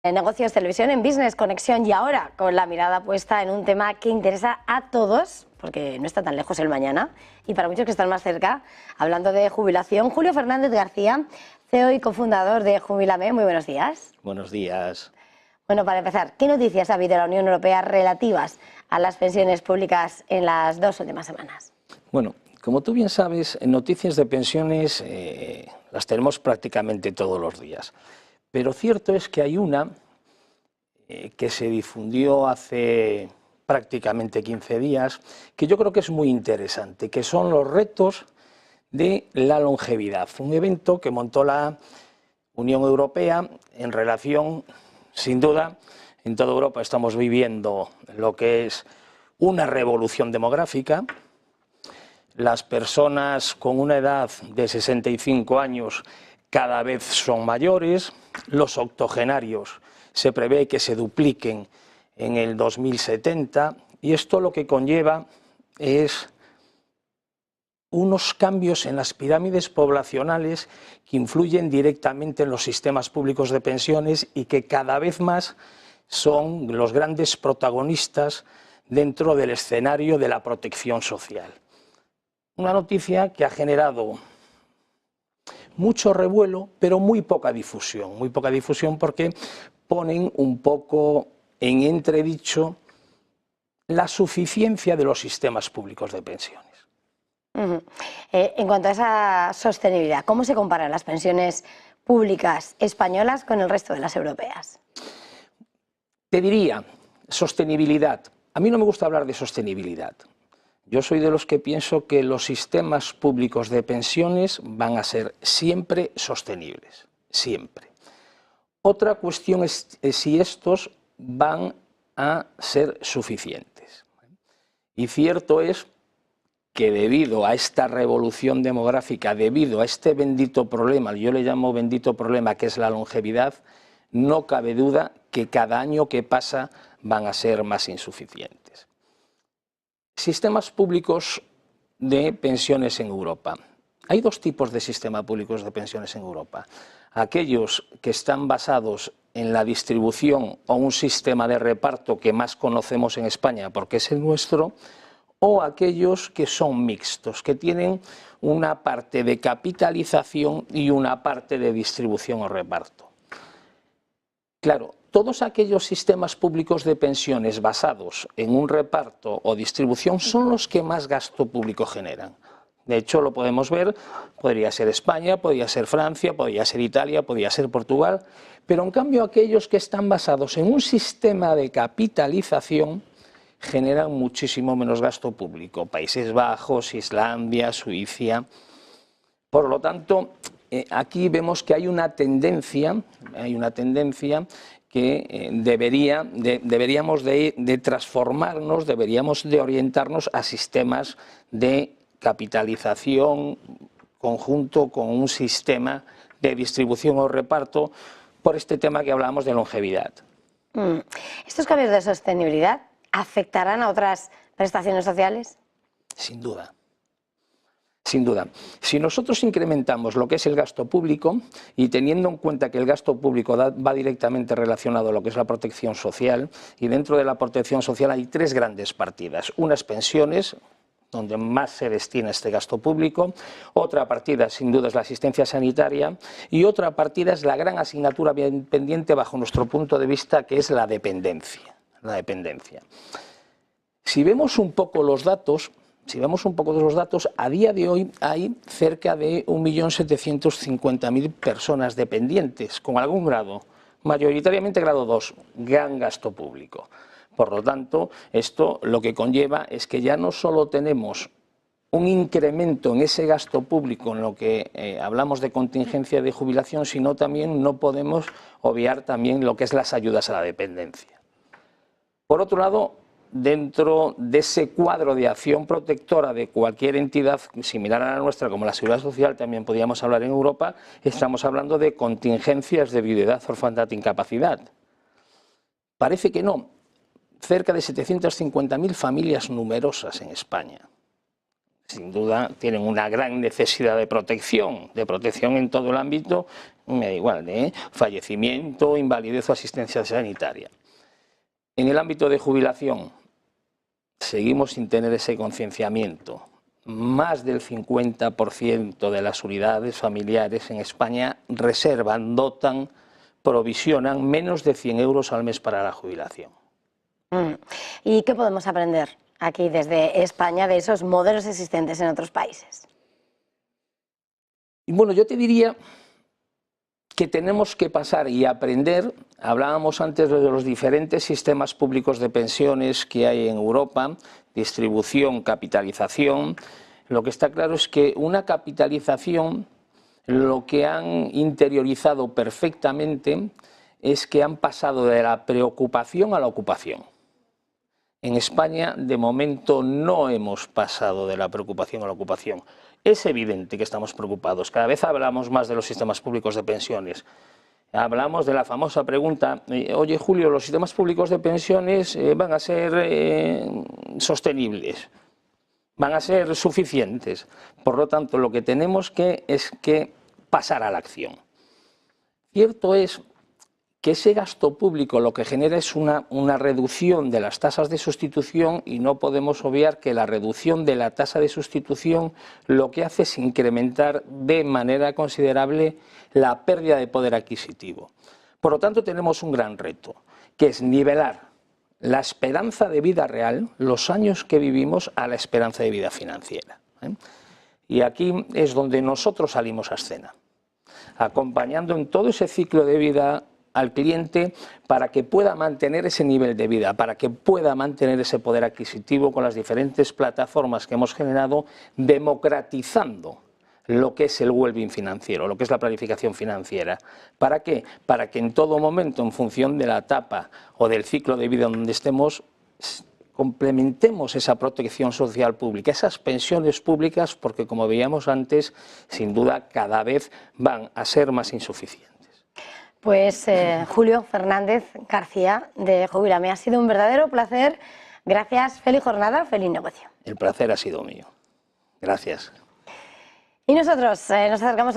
Negocios, televisión, en Business, Conexión, y ahora con la mirada puesta en un tema que interesa a todos, porque no está tan lejos el mañana, y para muchos que están más cerca, hablando de jubilación. Julio Fernández García, CEO y cofundador de Jubílame. Muy buenos días. Buenos días. Bueno, para empezar, ¿qué noticias ha habido de la Unión Europea relativas a las pensiones públicas en las 2 últimas semanas? Bueno, como tú bien sabes, noticias de pensiones las tenemos prácticamente todos los días. Pero cierto es que hay una que se difundió hace prácticamente 15 días, que yo creo que es muy interesante, que son los retos de la longevidad. Un evento que montó la Unión Europea en relación, sin duda, en toda Europa estamos viviendo lo que es una revolución demográfica. Las personas con una edad de 65 años cada vez son mayores, los octogenarios se prevé que se dupliquen en el 2070 y esto lo que conlleva es unos cambios en las pirámides poblacionales que influyen directamente en los sistemas públicos de pensiones y que cada vez más son los grandes protagonistas dentro del escenario de la protección social. Una noticia que ha generado mucho revuelo, pero muy poca difusión porque ponen un poco en entredicho la suficiencia de los sistemas públicos de pensiones. En cuanto a esa sostenibilidad, ¿cómo se comparan las pensiones públicas españolas con el resto de las europeas? Te diría, sostenibilidad. A mí no me gusta hablar de sostenibilidad. Yo soy de los que pienso que los sistemas públicos de pensiones van a ser siempre sostenibles, siempre. Otra cuestión es si estos van a ser suficientes. Y cierto es que debido a esta revolución demográfica, debido a este bendito problema, yo le llamo bendito problema, que es la longevidad, no cabe duda que cada año que pasa van a ser más insuficientes. Sistemas públicos de pensiones en Europa. Hay dos tipos de sistemas públicos de pensiones en Europa. Aquellos que están basados en la distribución o un sistema de reparto que más conocemos en España porque es el nuestro, o aquellos que son mixtos, que tienen una parte de capitalización y una parte de distribución o reparto. Claro, todos aquellos sistemas públicos de pensiones basados en un reparto o distribución son los que más gasto público generan. De hecho, lo podemos ver, podría ser España, podría ser Francia, podría ser Italia, podría ser Portugal, pero en cambio aquellos que están basados en un sistema de capitalización generan muchísimo menos gasto público. Países Bajos, Islandia, Suiza. Por lo tanto, aquí vemos que hay una tendencia que deberíamos de transformarnos, deberíamos de orientarnos a sistemas de capitalización conjunto con un sistema de distribución o reparto por este tema que hablábamos de longevidad. ¿Estos cambios de sostenibilidad afectarán a otras prestaciones sociales? Sin duda. Sin duda. Si nosotros incrementamos lo que es el gasto público y teniendo en cuenta que el gasto público va directamente relacionado a lo que es la protección social, y dentro de la protección social hay tres grandes partidas. Unas pensiones, donde más se destina este gasto público, otra partida sin duda es la asistencia sanitaria y otra partida es la gran asignatura pendiente bajo nuestro punto de vista, que es la dependencia. Si vemos un poco los datos, a día de hoy hay cerca de 1.750.000 personas dependientes con algún grado, mayoritariamente grado 2, gran gasto público. Por lo tanto, esto lo que conlleva es que ya no solo tenemos un incremento en ese gasto público en lo que hablamos de contingencia de jubilación, sino también no podemos obviar también lo que es las ayudas a la dependencia. Por otro lado, dentro de ese cuadro de acción protectora de cualquier entidad similar a la nuestra, como la Seguridad Social, también podríamos hablar en Europa, estamos hablando de contingencias de viudedad, orfandad, incapacidad. Parece que no. Cerca de 750.000 familias numerosas en España. sin duda tienen una gran necesidad de protección en todo el ámbito, me da igual, de fallecimiento, invalidez o asistencia sanitaria. En el ámbito de jubilación seguimos sin tener ese concienciamiento. Más del 50% de las unidades familiares en España reservan, dotan, provisionan menos de 100 euros al mes para la jubilación. ¿Y qué podemos aprender aquí desde España de esos modelos existentes en otros países? Y bueno, yo te diría que tenemos que pasar y aprender. Hablábamos antes de los diferentes sistemas públicos de pensiones que hay en Europa, distribución, capitalización. Lo que está claro es que una capitalización, lo que han interiorizado perfectamente es que han pasado de la preocupación a la ocupación. En España, de momento, no hemos pasado de la preocupación a la ocupación. Es evidente que estamos preocupados. Cada vez hablamos más de los sistemas públicos de pensiones. Hablamos de la famosa pregunta, oye Julio, ¿los sistemas públicos de pensiones van a ser sostenibles? ¿Van a ser suficientes? Por lo tanto, lo que tenemos es que pasar a la acción. Cierto es que ese gasto público lo que genera es una reducción de las tasas de sustitución, y no podemos obviar que la reducción de la tasa de sustitución lo que hace es incrementar de manera considerable la pérdida de poder adquisitivo. Por lo tanto, tenemos un gran reto, que es nivelar la esperanza de vida real, los años que vivimos, a la esperanza de vida financiera. Y aquí es donde nosotros salimos a escena, acompañando en todo ese ciclo de vida al cliente para que pueda mantener ese nivel de vida, para que pueda mantener ese poder adquisitivo con las diferentes plataformas que hemos generado, democratizando lo que es el well-being financiero, lo que es la planificación financiera. ¿Para qué? Para que en todo momento, en función de la etapa o del ciclo de vida donde estemos, complementemos esa protección social pública, esas pensiones públicas, porque como veíamos antes, sin duda cada vez van a ser más insuficientes. Pues Julio Fernández García de Jubílame, ha sido un verdadero placer. Gracias, feliz jornada, feliz negocio. El placer ha sido mío. Gracias. Y nosotros nos acercamos a